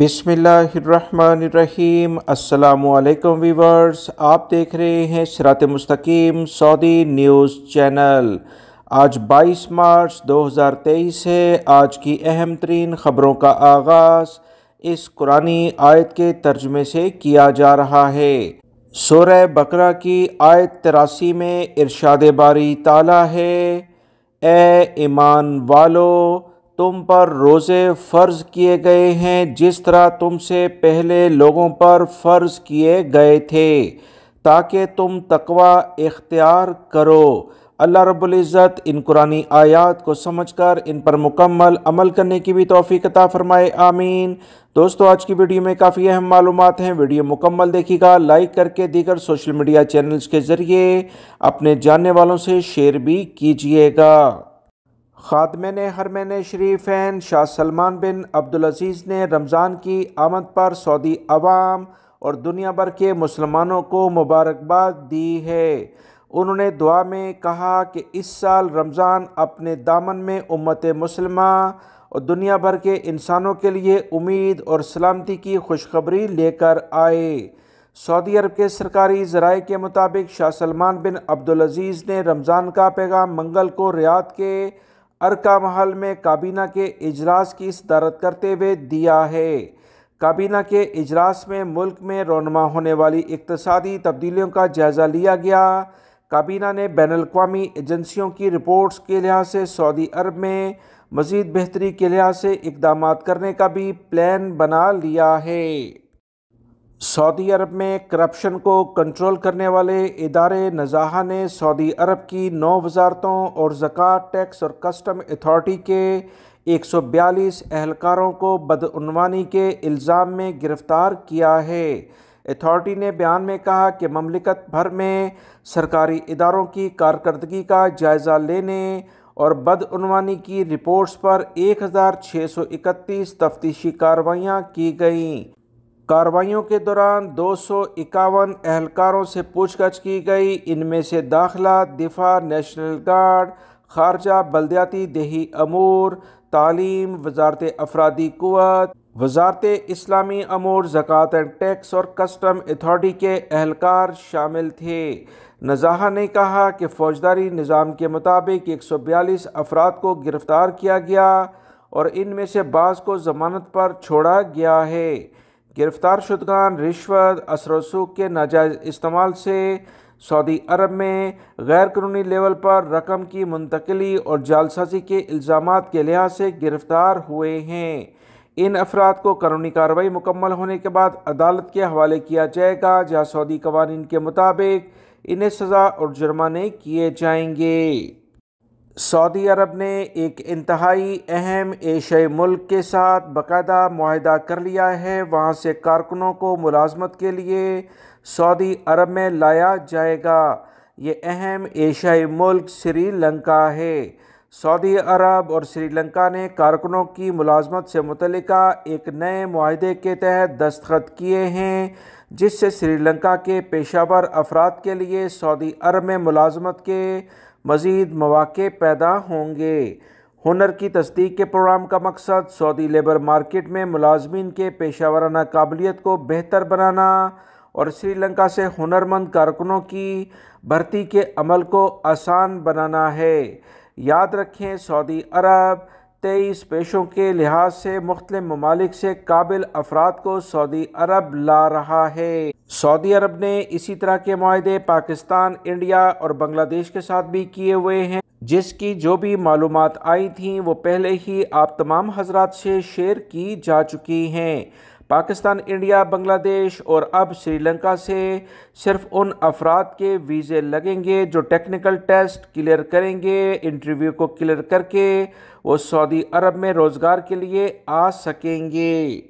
بسم اللہ الرحمن الرحیم۔ السلام علیکم ویورز، آپ دیکھ رہے ہیں صراط مستقیم سعودی نیوز چینل۔ آج 22 مارچ 2023 ہے۔ آج کی اہم ترین خبروں کا آغاز اس قرآنی آیت کے ترجمے سے کیا جا رہا ہے۔ سورہ بقرہ کی آیت 83 میں ارشاد باری تعالیٰ ہے، اے ایمان والو، تم پر روزے فرض کیے گئے ہیں جس طرح تم سے پہلے لوگوں پر فرض کیے گئے تھے، تاکہ تم تقوی اختیار کرو۔ اللہ رب العزت ان قرآنی آیات کو سمجھ کر ان پر مکمل عمل کرنے کی بھی توفیق عطا فرمائے، آمین۔ دوستو، آج کی ویڈیو میں کافی اہم معلومات ہیں، ویڈیو مکمل دیکھیے گا، لائک کر کے دیگر سوشل میڈیا چینلز کے ذریعے اپنے جاننے والوں سے شیئر بھی کیجیے گا۔ خادمین حرمین شریفین شاہ سلمان بن عبدالعزیز نے رمضان کی آمد پر سعودی عوام اور دنیا بھر کے مسلمانوں کو مبارکباد دی ہے۔ انہوں نے دعا میں کہا کہ اس سال رمضان اپنے دامن میں امت مسلمہ اور دنیا بھر کے انسانوں کے لیے امید اور سلامتی کی خوشخبری لے کر آئے۔ سعودی عرب کے سرکاری ذرائع کے مطابق شاہ سلمان بن عبدالعزیز نے رمضان کا پیغام منگل کو ریاض کے ارکا محل میں کابینہ کے اجلاس کی صدارت کرتے ہوئے دیا ہے۔ کابینہ کے اجلاس میں ملک میں رونما ہونے والی اقتصادی تبدیلیوں کا جائزہ لیا گیا۔ کابینہ نے بین الاقوامی ایجنسیوں کی رپورٹس کے لحاظ سے سعودی عرب میں مزید بہتری کے لحاظ سے اقدامات کرنے کا بھی پلان بنا لیا ہے۔ سعودی عرب میں کرپشن کو کنٹرول کرنے والے ادارے نزاہہ نے سعودی عرب کی 9 وزارتوں اور زکوٰۃ، ٹیکس اور کسٹم اتھارٹی کے 142 اہلکاروں کو بدعنوانی کے الزام میں گرفتار کیا ہے۔ اتھارٹی نے بیان میں کہا کہ مملکت بھر میں سرکاری اداروں کی کارکردگی کا جائزہ لینے اور بدعنوانی کی رپورٹس پر 1631 تفتیشی کارروائیاں کی گئیں۔ کارروائیوں کے دوران 251 اہلکاروں سے پوچھ گچھ کی گئی۔ ان میں سے داخلہ، دفاع، نیشنل گارڈ، خارجہ، بلدیاتی دیہی امور، تعلیم، وزارت افرادی قوت، وزارت اسلامی امور، زکوٰۃ اینڈ ٹیکس اور کسٹم اتھارٹی کے اہلکار شامل تھے۔ نزاہہ نے کہا کہ فوجداری نظام کے مطابق 142 افراد کو گرفتار کیا گیا اور ان میں سے بعض کو ضمانت پر چھوڑا گیا ہے۔ گرفتار شدگان رشوت، اثر و رسوخ کے ناجائز استعمال سے سعودی عرب میں غیر قانونی لیول پر رقم کی منتقلی اور جعلسازی کے الزامات کے لحاظ سے گرفتار ہوئے ہیں۔ ان افراد کو قانونی کارروائی مکمل ہونے کے بعد عدالت کے حوالے کیا جائے گا، جہاں سعودی قوانین کے مطابق انہیں سزا اور جرمانے کیے جائیں گے۔ سعودی عرب نے ایک انتہائی اہم ایشیائی ملک کے ساتھ باقاعدہ معاہدہ کر لیا ہے، وہاں سے کارکنوں کو ملازمت کے لیے سعودی عرب میں لایا جائے گا۔ یہ اہم ایشیائی ملک سری لنکا ہے۔ سعودی عرب اور سری لنکا نے کارکنوں کی ملازمت سے متعلقہ ایک نئے معاہدے کے تحت دستخط کیے ہیں، جس سے سری لنکا کے پیشہ ور افراد کے لیے سعودی عرب میں ملازمت کے مزید مواقع پیدا ہوں گے۔ ہنر کی تصدیق کے پروگرام کا مقصد سعودی لیبر مارکیٹ میں ملازمین کے پیشہ ورانہ قابلیت کو بہتر بنانا اور سری لنکا سے ہنرمند کارکنوں کی بھرتی کے عمل کو آسان بنانا ہے۔ یاد رکھیں، سعودی عرب 23 پیشوں کے لحاظ سے مختلف ممالک سے قابل افراد کو سعودی عرب لا رہا ہے۔ سعودی عرب نے اسی طرح کے معاہدے پاکستان، انڈیا اور بنگلہ دیش کے ساتھ بھی کیے ہوئے ہیں، جس کی جو بھی معلومات آئی تھیں وہ پہلے ہی آپ تمام حضرات سے شیئر کی جا چکی ہیں۔ پاکستان، انڈیا، بنگلہ دیش اور اب سری لنکا سے صرف ان افراد کے ویزے لگیں گے جو ٹیکنیکل ٹیسٹ کلیئر کریں گے، انٹرویو کو کلیئر کر کے وہ سعودی عرب میں روزگار کے لیے آ سکیں گے۔